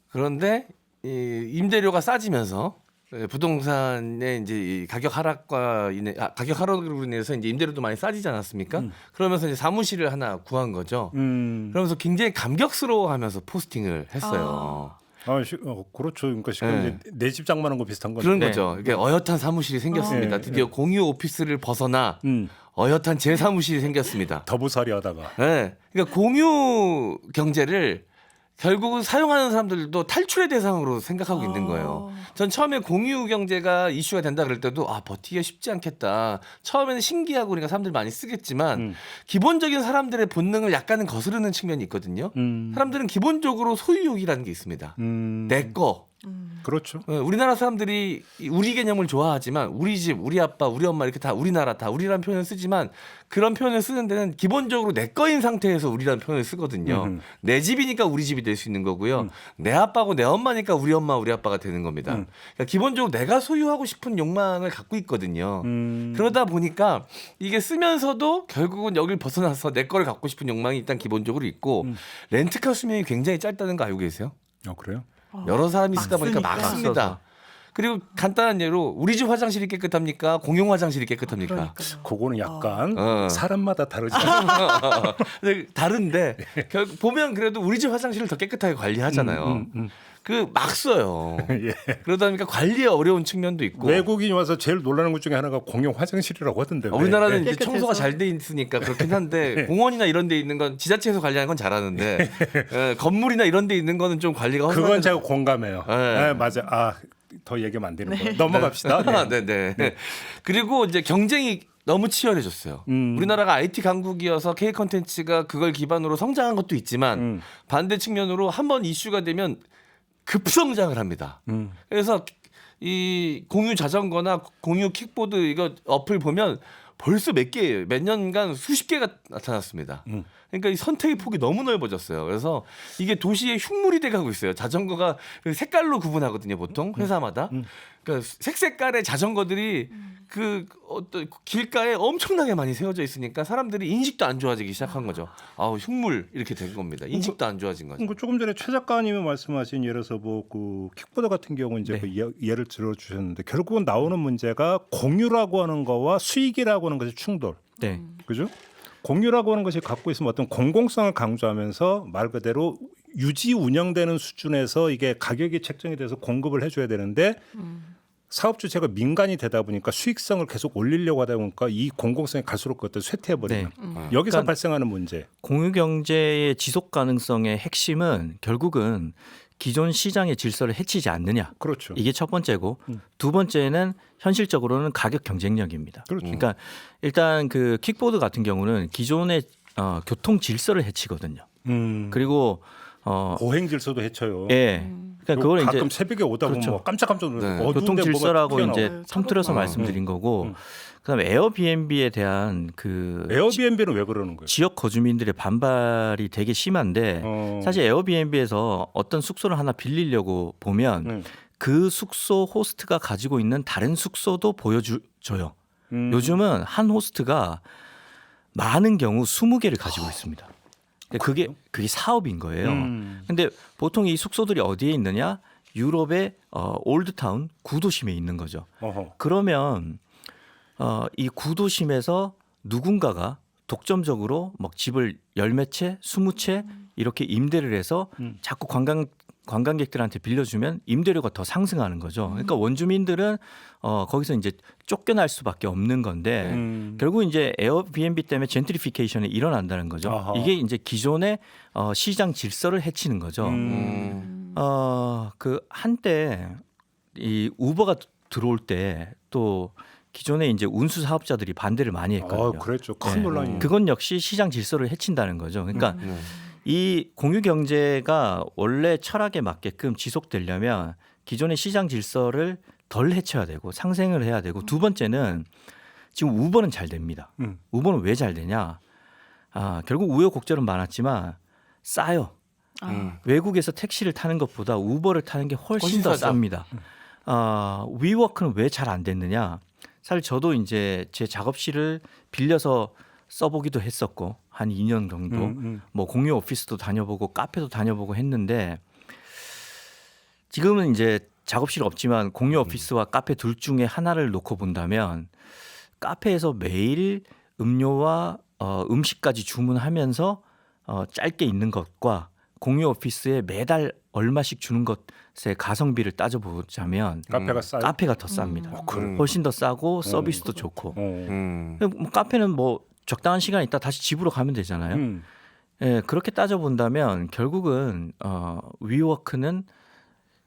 그런데 이 임대료가 싸지면서 부동산의 이제 이 가격 하락으로 인해서 이제 임대료도 많이 싸지지 않았습니까? 그러면서 이제 사무실을 하나 구한 거죠. 그러면서 굉장히 감격스러워하면서 포스팅을 했어요. 그렇죠. 그러니까 지금 이제 내 집 장만한 거 비슷한 거죠. 그런 거죠. 이게 어엿한 사무실이 생겼습니다. 드디어 공유 오피스를 벗어나 어엿한 제 사무실이 생겼습니다. 더부살이하다가. 네. 그러니까 공유 경제를 결국은 사용하는 사람들도 탈출의 대상으로 생각하고 있는 거예요. 전 처음에 공유 경제가 이슈가 된다 그럴 때도 버티기가 쉽지 않겠다. 처음에는 신기하고 그러니까 사람들이 많이 쓰겠지만 기본적인 사람들의 본능을 약간은 거스르는 측면이 있거든요. 사람들은 기본적으로 소유욕이라는 게 있습니다. 내 거. 그렇죠. 우리나라 사람들이 우리 개념을 좋아하지만 우리 집, 우리 아빠, 우리 엄마 이렇게 다 우리나라 다 우리라는 표현을 쓰지만 그런 표현을 쓰는 데는 기본적으로 내 거인 상태에서 우리라는 표현을 쓰거든요. 내 집이니까 우리 집이 될 수 있는 거고요. 내 아빠고 내 엄마니까 우리 엄마, 우리 아빠가 되는 겁니다. 그러니까 기본적으로 내가 소유하고 싶은 욕망을 갖고 있거든요. 그러다 보니까 이게 쓰면서도 결국은 여길 벗어나서 내 거를 갖고 싶은 욕망이 일단 기본적으로 있고 렌트카 수명이 굉장히 짧다는 거 알고 계세요? 그래요? 여러 사람이 쓰다 보니까 막 씁니다. 그리고 간단한 예로 우리 집 화장실이 깨끗합니까? 공용 화장실이 깨끗합니까? 그거는 약간 사람마다 다르지. 다른데 보면 그래도 우리 집 화장실을 더 깨끗하게 관리하잖아요. 그 막 써요. 예. 그러다 보니까 관리에 어려운 측면도 있고. 외국인이 와서 제일 놀라는 것 중에 하나가 공용 화장실이라고 하던데. 우리나라는 이제 청소가 잘 돼 있으니까 그렇긴 한데 공원이나 이런 데 있는 건 지자체에서 관리하는 건 잘하는데 건물이나 이런 데 있는 거는 좀 관리가 그건 제가 공감해요. 네, 맞아. 더 얘기하면 안 되는 거예요. 넘어갑시다. 네. 그리고 이제 경쟁이 너무 치열해졌어요. 우리나라가 IT 강국이어서 K 콘텐츠가 그걸 기반으로 성장한 것도 있지만 반대 측면으로 한번 이슈가 되면 급성장을 합니다. 그래서 이 공유 자전거나 공유 킥보드 이거 어플 보면 벌써 몇 년간 수십 개가 나타났습니다. 그러니까 이 선택의 폭이 너무 넓어졌어요. 그래서 이게 도시의 흉물이 돼가고 있어요. 자전거가 색깔로 구분하거든요, 보통 회사마다. 그러니까 색깔의 자전거들이 그 어떤 길가에 엄청나게 많이 세워져 있으니까 사람들이 인식도 안 좋아지기 시작한 거죠. 아우 흉물 이렇게 된 겁니다. 인식도 안 좋아진 거죠. 조금 전에 최 작가님이 말씀하신 예를 들어서 뭐 그 킥보드 같은 경우 이제 그 예를 들어 주셨는데 결국은 나오는 문제가 공유라고 하는 거와 수익이라고 하는 것의 충돌. 네. 그죠? 공유라고 하는 것이 갖고 있으면 어떤 공공성을 강조하면서 말 그대로 유지 운영되는 수준에서 이게 가격이 책정이 돼서 공급을 해줘야 되는데 사업 주체가 민간이 되다 보니까 수익성을 계속 올리려고 하다 보니까 이 공공성이 갈수록 그것도 쇠퇴해버리는 여기서 그러니까 발생하는 문제. 공유 경제의 지속 가능성의 핵심은 결국은 기존 시장의 질서를 해치지 않느냐. 그렇죠. 이게 첫 번째고 두 번째는 현실적으로는 가격 경쟁력입니다. 그렇죠. 그러니까 일단 그 킥보드 같은 경우는 기존의 교통 질서를 해치거든요. 그리고 보행 질서도 해쳐요. 예. 그러니까 그걸 가끔 이제 새벽에 오다 보면 그렇죠. 뭐 깜짝깜짝 놀라요. 교통 질서라고 이제 통틀어서 말씀드린 거고. 그다음에 에어비앤비에 대한 그 에어비앤비는 왜 그러는 거예요? 지역 거주민들의 반발이 되게 심한데 사실 에어비앤비에서 어떤 숙소를 하나 빌리려고 보면 그 숙소 호스트가 가지고 있는 다른 숙소도 보여줘요. 요즘은 한 호스트가 많은 경우 20개를 가지고 있습니다. 그게 사업인 거예요. 근데 보통 이 숙소들이 어디에 있느냐? 유럽의 올드타운 구도심에 있는 거죠. 그러면 이 구도심에서 누군가가 독점적으로 막 집을 10몇 채, 20채 이렇게 임대를 해서 자꾸 관광객들한테 빌려주면 임대료가 더 상승하는 거죠. 그러니까 원주민들은 거기서 이제 쫓겨날 수밖에 없는 건데 결국 이제 에어비앤비 때문에 젠트리피케이션이 일어난다는 거죠. 아하. 이게 이제 기존의 시장 질서를 해치는 거죠. 그 한때 이 우버가 들어올 때 또 기존에 이제 운수 사업자들이 반대를 많이 했거든요. 그랬죠. 큰 논란이. 그건 역시 시장 질서를 해친다는 거죠. 그러니까 이 공유 경제가 원래 철학에 맞게끔 지속되려면 기존의 시장 질서를 덜 해쳐야 되고 상생을 해야 되고 두 번째는 지금 우버는 잘 됩니다. 우버는 왜 잘 되냐? 결국 우여곡절은 많았지만 싸요. 외국에서 택시를 타는 것보다 우버를 타는 게 훨씬 더 쌉니다. 위워크는 왜 잘 안 됐느냐? 사실 저도 이제 제 작업실을 빌려서 써보기도 했었고 한 2년 정도 뭐 공유 오피스도 다녀보고 카페도 다녀보고 했는데 지금은 이제 작업실 없지만 공유 오피스와 카페 둘 중에 하나를 놓고 본다면 카페에서 매일 음료와 음식까지 주문하면서 짧게 있는 것과 공유 오피스에 매달 얼마씩 주는 것의 가성비를 따져보자면 카페가 더 쌉니다. 훨씬 더 싸고 서비스도 좋고 뭐 카페는 뭐 적당한 시간 있다 다시 집으로 가면 되잖아요. 예, 그렇게 따져본다면 결국은 위워크는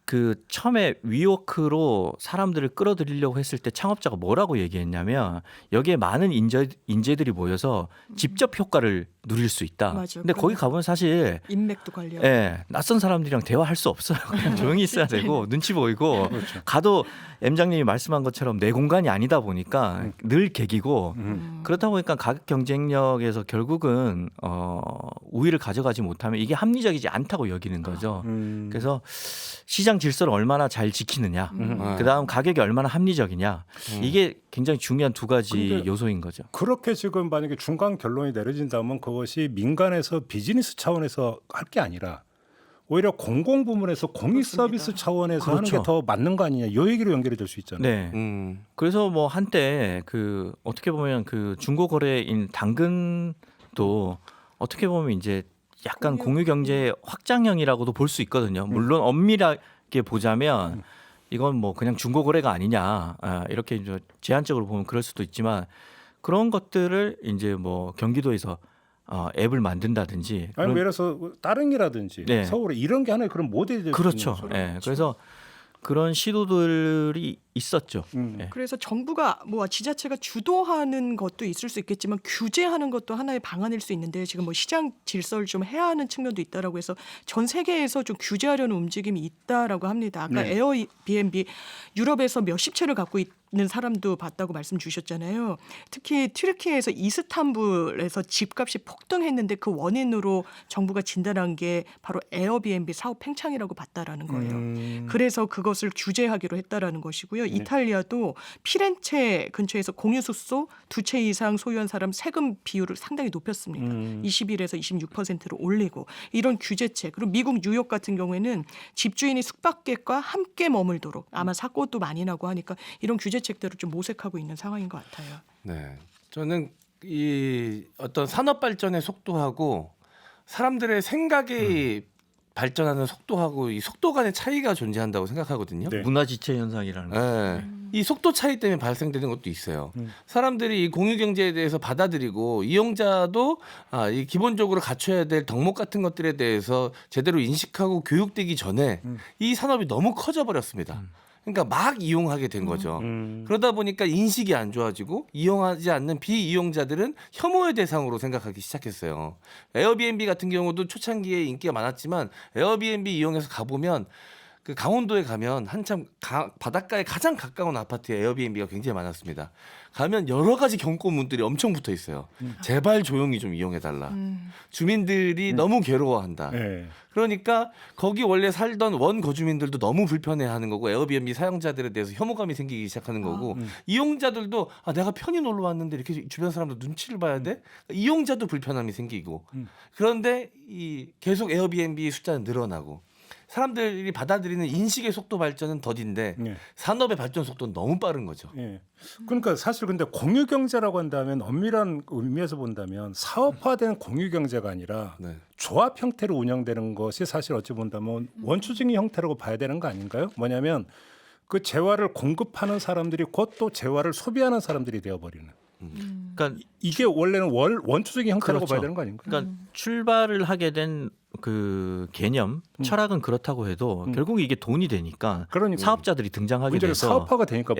그 처음에 위워크로 사람들을 끌어들이려고 했을 때 창업자가 뭐라고 얘기했냐면 여기에 많은 인재들이 모여서 직접 효과를 누릴 수 있다. 맞아, 근데 거기 가보면 사실 인맥도 관리하고 낯선 사람들이랑 대화할 수 없어요. 그냥 조용히 있어야 되고 눈치 보이고 가도 M장님이 말씀한 것처럼 내 공간이 아니다 보니까 늘 객이고 그렇다 보니까 가격 경쟁력에서 결국은 우위를 가져가지 못하면 이게 합리적이지 않다고 여기는 거죠. 그래서 시장 질서를 얼마나 잘 지키느냐, 그다음 가격이 얼마나 합리적이냐, 이게 굉장히 중요한 두 가지 요소인 거죠. 그렇게 지금 만약에 중간 결론이 내려진다면 그것이 민간에서 비즈니스 차원에서 할 게 아니라 오히려 공공부문에서 공익서비스 차원에서 하는 그렇죠. 게 더 맞는 거 아니냐. 이 얘기로 연결이 될 수 있잖아요. 네. 그래서 뭐 한때 그 어떻게 보면 그 중고거래인 당근도 어떻게 보면 이제 약간 공유경제 확장형이라고도 볼 수 있거든요. 물론 엄밀하게 보자면 이건 뭐 그냥 중고거래가 아니냐 이렇게 이제 제한적으로 보면 그럴 수도 있지만 그런 것들을 이제 뭐 경기도에서 앱을 만든다든지 아니 예를 들어서 따릉이라든지 네. 서울에 이런 게 하나의 그런 모델이 될 수 그렇죠. 있는 거죠. 예. 그래서 그런 시도들이 있었죠. 예. 그래서 정부가 뭐 지자체가 주도하는 것도 있을 수 있겠지만 규제하는 것도 하나의 방안일 수 있는데 지금 뭐 시장 질서를 좀 해야 하는 측면도 있다라고 해서 전 세계에서 좀 규제하려는 움직임이 있다라고 합니다. 아까 네. 에어비앤비 유럽에서 몇십 채를 갖고 있는 사람도 봤다고 말씀 주셨잖아요. 특히 튀르키예에서 이스탄불에서 집값이 폭등했는데 그 원인으로 정부가 진단한 게 바로 에어비앤비 사업 팽창이라고 봤다라는 거예요. 그래서 그것을 규제하기로 했다라는 것이고요. 이탈리아도 피렌체 근처에서 공유 숙소 2채 이상 소유한 사람 세금 비율을 상당히 높였습니다. 21에서 26%로 올리고 이런 규제책. 그리고 미국 뉴욕 같은 경우에는 집주인이 숙박객과 함께 머물도록 아마 사고도 많이 나고 하니까 이런 규제책들을 좀 모색하고 있는 상황인 것 같아요. 네, 저는 이 어떤 산업 발전의 속도하고 사람들의 생각이 발전하는 속도하고 이 속도 간의 차이가 존재한다고 생각하거든요. 문화지체 현상이라는 거. 네. 이 속도 차이 때문에 발생되는 것도 있어요. 사람들이 이 공유 경제에 대해서 받아들이고 이용자도 이 기본적으로 갖춰야 될 덕목 같은 것들에 대해서 제대로 인식하고 교육되기 전에 이 산업이 너무 커져 버렸습니다. 그러니까 막 이용하게 된 거죠. 그러다 보니까 인식이 안 좋아지고 이용하지 않는 비이용자들은 혐오의 대상으로 생각하기 시작했어요. 에어비앤비 같은 경우도 초창기에 인기가 많았지만 에어비앤비 이용해서 가보면 그 강원도에 가면 한참 바닷가에 가장 가까운 아파트에 에어비앤비가 굉장히 많았습니다. 가면 여러 가지 경고문들이 엄청 붙어 있어요. 제발 조용히 좀 이용해달라. 주민들이 너무 괴로워한다. 네. 그러니까 거기 원래 살던 원 거주민들도 너무 불편해하는 거고 에어비앤비 사용자들에 대해서 혐오감이 생기기 시작하는 거고 이용자들도 내가 편히 놀러 왔는데 이렇게 주변 사람들 눈치를 봐야 돼? 이용자도 불편함이 생기고 그런데 이 계속 에어비앤비 숫자는 늘어나고 사람들이 받아들이는 인식의 속도 발전은 더딘데 산업의 발전 속도는 너무 빠른 거죠. 그러니까 사실 근데 공유 경제라고 한다면 엄밀한 의미에서 본다면 사업화된 공유 경제가 아니라 조합 형태로 운영되는 것이 사실 어찌 본다면 원초적인 형태라고 봐야 되는 거 아닌가요? 뭐냐면 그 재화를 공급하는 사람들이 곧 또 재화를 소비하는 사람들이 되어버리는. 그러니까 이게 원래는 원초적인 형태라고 그렇죠. 봐야 되는 거 아닌가요? 그러니까 출발을 하게 된 그 개념, 철학은 그렇다고 해도 결국 이게 돈이 되니까 사업자들이 등장하게 돼서 사업화가 되니까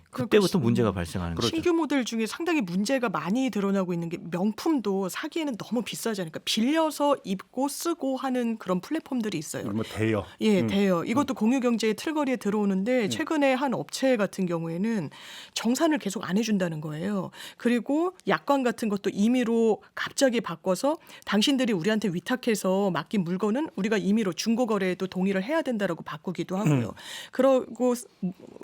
그때부터 문제가 발생하는 거죠. 신규 모델 중에 상당히 문제가 많이 드러나고 있는 게 명품도 사기에는 너무 비싸잖아요. 그러니까 빌려서 입고 쓰고 하는 그런 플랫폼들이 있어요. 뭐 대여. 예, 대여. 이것도 공유 경제의 틀거리에 들어오는데 최근에 한 업체 같은 경우에는 정산을 계속 안 해준다는 거예요. 그리고 약관 같은 것도 임의로 갑자기 바꿔서 당신들이 우리한테 위탁해서 맡긴 물건은 우리가 임의로 중고거래에도 동의를 해야 된다라고 바꾸기도 하고요. 그러고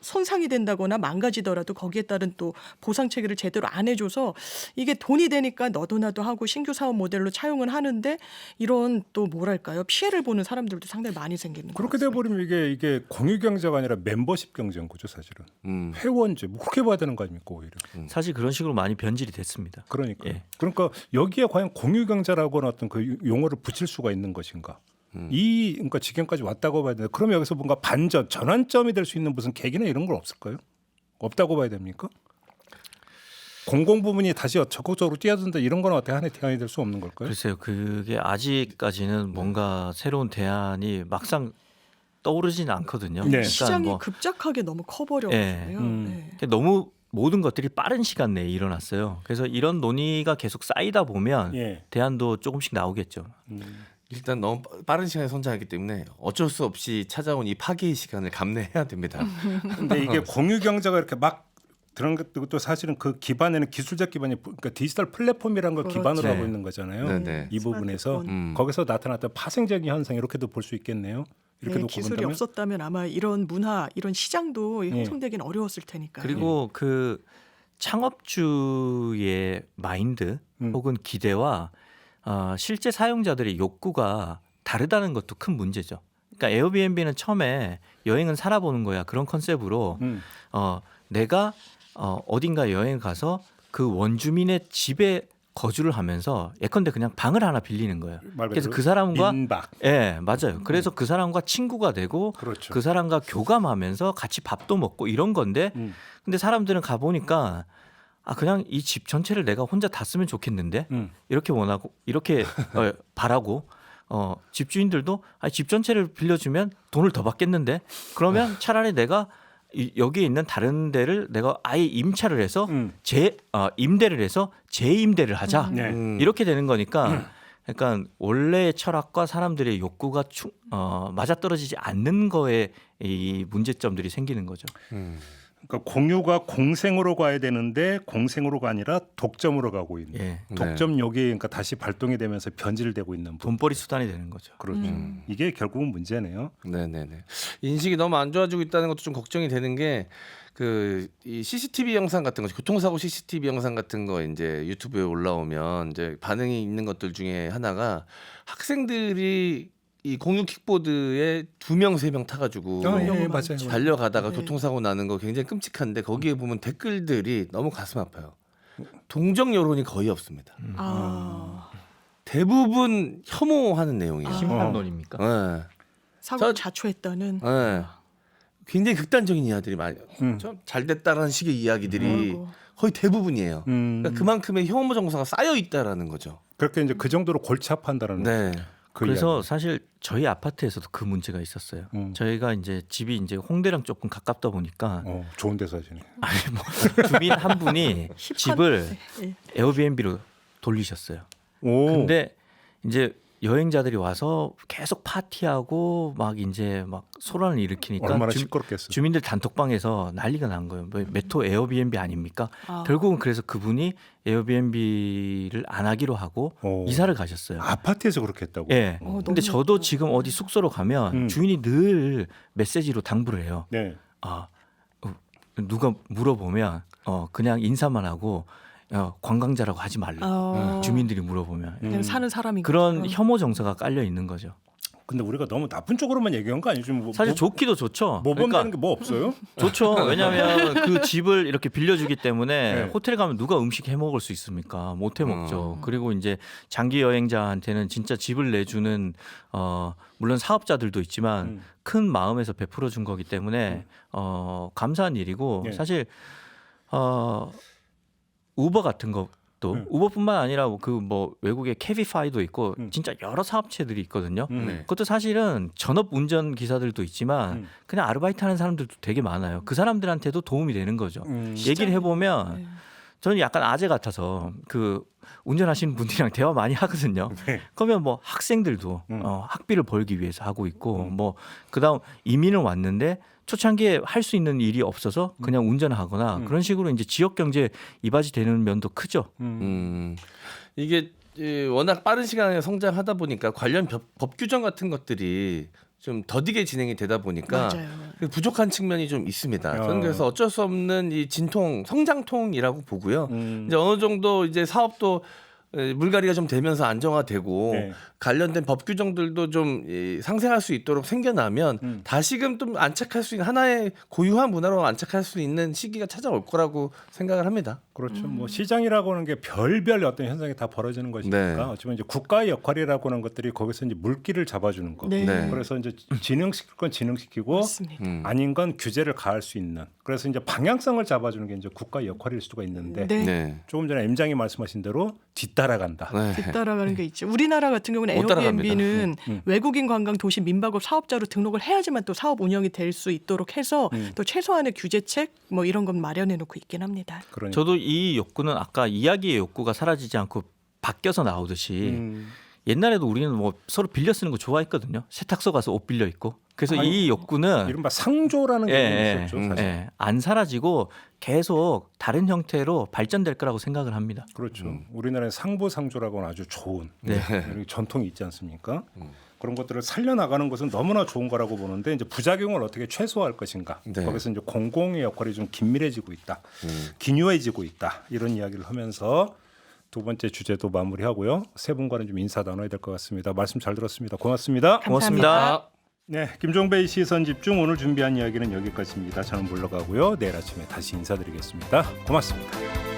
손상이 된다거나 망가지더라도 거기에 따른 또 보상 체계를 제대로 안 해줘서 이게 돈이 되니까 너도나도 하고 신규 사업 모델로 차용은 하는데 이런 또 뭐랄까요 피해를 보는 사람들도 상당히 많이 생기는 거예요. 그렇게 돼버리면 이게 공유 경제가 아니라 멤버십 경제인 거죠 사실은. 회원제 뭐 그렇게 봐야 되는 거 아닙니까 오히려. 사실 그런 식으로 많이 변질이 됐습니다. 그러니까. 그러니까 여기에 과연 공유 경제라고는 어떤 그 용어를 붙일 수가 있는 것인가? 그러니까 지경까지 왔다고 봐야 되는데 그러면 여기서 뭔가 반전, 전환점이 될 수 있는 무슨 계기나 이런 건 없을까요? 없다고 봐야 됩니까? 공공 부문이 다시 적극적으로 뛰어든다 이런 건 어떻게 하나의 대안이 될 수 없는 걸까요? 글쎄요, 그게 아직까지는 뭔가 새로운 대안이 막상 떠오르지는 않거든요. 그러니까 시장이 급작하게 너무 커버려가지고요. 너무 모든 것들이 빠른 시간 내에 일어났어요. 그래서 이런 논의가 계속 쌓이다 보면 대안도 조금씩 나오겠죠. 일단 너무 빠른 시간에 성장했기 때문에 어쩔 수 없이 찾아온 이 파괴의 시간을 감내해야 됩니다. 근데 이게 공유 경제가 이렇게 막 그런 것도 사실은 그 기반에는 기술적 기반이 그러니까 디지털 플랫폼이라는 걸 기반으로 하고 있는 거잖아요. 이 부분에서 거기서 나타났던 파생적인 현상 이렇게도 볼 수 있겠네요. 이렇게 놓고 기술이 본다면? 없었다면 아마 이런 문화, 이런 시장도 형성되기는 어려웠을 테니까요. 그리고 그 창업주의 마인드 혹은 기대와 실제 사용자들의 욕구가 다르다는 것도 큰 문제죠. 그러니까 에어비앤비는 처음에 여행은 살아보는 거야 그런 컨셉으로 내가 어딘가 여행 가서 그 원주민의 집에 거주를 하면서 예컨대 그냥 방을 하나 빌리는 거예요. 그래서 그 사람과 민박. 예, 맞아요. 그래서 그 사람과 친구가 되고 그렇죠. 그 사람과 교감하면서 같이 밥도 먹고 이런 건데 근데 사람들은 가 보니까 그냥 이 집 전체를 내가 혼자 다 쓰면 좋겠는데 이렇게 원하고 이렇게 바라고 집주인들도 집 전체를 빌려주면 돈을 더 받겠는데 그러면 차라리 내가 여기에 있는 다른 데를 내가 아예 임차를 해서 임대를 해서 재임대를 하자 이렇게 되는 거니까 그러니까 원래의 철학과 사람들의 욕구가 맞아떨어지지 않는 거에 이 문제점들이 생기는 거죠. 그러니까 공유가 공생으로 가야 되는데 공생으로가 아니라 독점으로 가고 있는 독점욕이 그러니까 다시 발동이 되면서 변질되고 있는 돈벌이 수단이 되는 거죠. 그렇죠. 이게 결국은 문제네요. 네네네. 인식이 너무 안 좋아지고 있다는 것도 좀 걱정이 되는 게 이 CCTV 영상 같은 거, 교통사고 CCTV 영상 같은 거 이제 유튜브에 올라오면 이제 반응이 있는 것들 중에 하나가 학생들이 이 공유 킥보드에 2명, 3명 타가지고 맞아요. 달려가다가 교통사고 나는 거 굉장히 끔찍한데 거기에 보면 댓글들이 너무 가슴 아파요. 동정 여론이 거의 없습니다. 대부분 혐오하는 내용이에요. 심판론입니까? 네. 사고 자초했다는. 네. 굉장히 극단적인 이야기들이 많이 좀 잘됐다라는 식의 이야기들이 거의 대부분이에요. 그러니까 그만큼의 혐오 정서가 쌓여 있다라는 거죠. 그렇게 이제 그 정도로 골치 아파한다라는 거죠. 그래서 이야기. 사실 저희 아파트에서도 그 문제가 있었어요. 저희가 이제 집이 이제 홍대랑 조금 가깝다 보니까 좋은 데 사시네. 아니 뭐 주민 한 분이 집을 에어비앤비로 돌리셨어요. 근데 이제 여행자들이 와서 계속 파티하고 막 이제 막 소란을 일으키니까 얼마나 시끄럽겠어요. 주민들 단톡방에서 난리가 난 거예요. 메토 에어비앤비 아닙니까? 결국은 그래서 그분이 에어비앤비를 안 하기로 하고 이사를 가셨어요. 아파트에서 그렇게 했다고? 예. 근데 저도 지금 어디 숙소로 가면 주인이 늘 메시지로 당부를 해요. 네. 누가 물어보면 그냥 인사만 하고 관광자라고 하지 말라. 주민들이 물어보면 그냥 사는 사람인 그런 것처럼. 혐오 정서가 깔려 있는 거죠. 근데 우리가 너무 나쁜 쪽으로만 얘기한 거 아니죠? 사실 좋기도 좋죠. 모범되는 게 뭐 없어요? 좋죠. 왜냐하면 그 집을 이렇게 빌려주기 때문에 호텔 가면 누가 음식 해 먹을 수 있습니까? 못 해 먹죠. 그리고 이제 장기 여행자한테는 진짜 집을 내주는 물론 사업자들도 있지만 큰 마음에서 베풀어 준 거기 때문에 감사한 일이고 사실 우버 같은 것도 우버뿐만 아니라 그 뭐 외국의 캐비파이도 있고 진짜 여러 사업체들이 있거든요. 그것도 사실은 전업 운전 기사들도 있지만 그냥 아르바이트하는 사람들도 되게 많아요. 그 사람들한테도 도움이 되는 거죠. 얘기를 해보면 저는 약간 아재 같아서 그 운전하시는 분들이랑 대화 많이 하거든요. 그러면 뭐 학생들도 학비를 벌기 위해서 하고 있고 뭐 그다음 이민을 왔는데 초창기에 할 수 있는 일이 없어서 그냥 운전하거나 그런 식으로 이제 지역 경제에 이바지 되는 면도 크죠. 이게 워낙 빠른 시간에 성장하다 보니까 관련 법 규정 같은 것들이 좀 더디게 진행이 되다 보니까 부족한 측면이 좀 있습니다. 저는 그래서 어쩔 수 없는 이 진통, 성장통이라고 보고요. 이제 어느 정도 이제 사업도 물갈이가 좀 되면서 안정화되고 관련된 법 규정들도 좀 상생할 수 있도록 생겨나면 다시금 좀 안착할 수 있는 하나의 고유한 문화로 안착할 수 있는 시기가 찾아올 거라고 생각을 합니다. 그렇죠. 뭐 시장이라고 하는 게 별별 어떤 현상이 다 벌어지는 것이니까 어쩌면 이제 국가의 역할이라고 하는 것들이 거기서 이제 물기를 잡아주는 거. 그래서 이제 진흥시킬 건 진흥시키고 아닌 건 규제를 가할 수 있는. 그래서 이제 방향성을 잡아주는 게 이제 국가의 역할일 수가 있는데 조금 전에 M장이 말씀하신 대로 뒤따라간다. 뒤따라가는 게 있죠. 우리나라 같은 경우는 에어비앤비는 외국인 관광 도시 민박업 사업자로 등록을 해야지만 또 사업 운영이 될 수 있도록 해서 또 최소한의 규제책 뭐 이런 건 마련해 놓고 있긴 합니다. 저도 이 욕구는 아까 이야기의 욕구가 사라지지 않고 바뀌어서 나오듯이 옛날에도 우리는 뭐 서로 빌려 쓰는 거 좋아했거든요. 세탁소 가서 옷 빌려 입고. 그래서 이 욕구는 이른바 상조라는 게 있었죠. 사실. 안 사라지고 계속 다른 형태로 발전될 거라고 생각을 합니다. 그렇죠. 우리나라의 상부상조라고는 아주 좋은 전통이 있지 않습니까? 그런 것들을 살려나가는 것은 너무나 좋은 거라고 보는데 이제 부작용을 어떻게 최소화할 것인가. 거기서 이제 공공의 역할이 좀 긴밀해지고 있다. 기묘해지고 있다. 이런 이야기를 하면서 두 번째 주제도 마무리하고요. 세 분과는 좀 인사 나눠야 될 것 같습니다. 말씀 잘 들었습니다. 고맙습니다. 고맙습니다. 네, 김종배의 시선집중 오늘 준비한 이야기는 여기까지입니다. 저는 물러가고요. 내일 아침에 다시 인사드리겠습니다. 고맙습니다.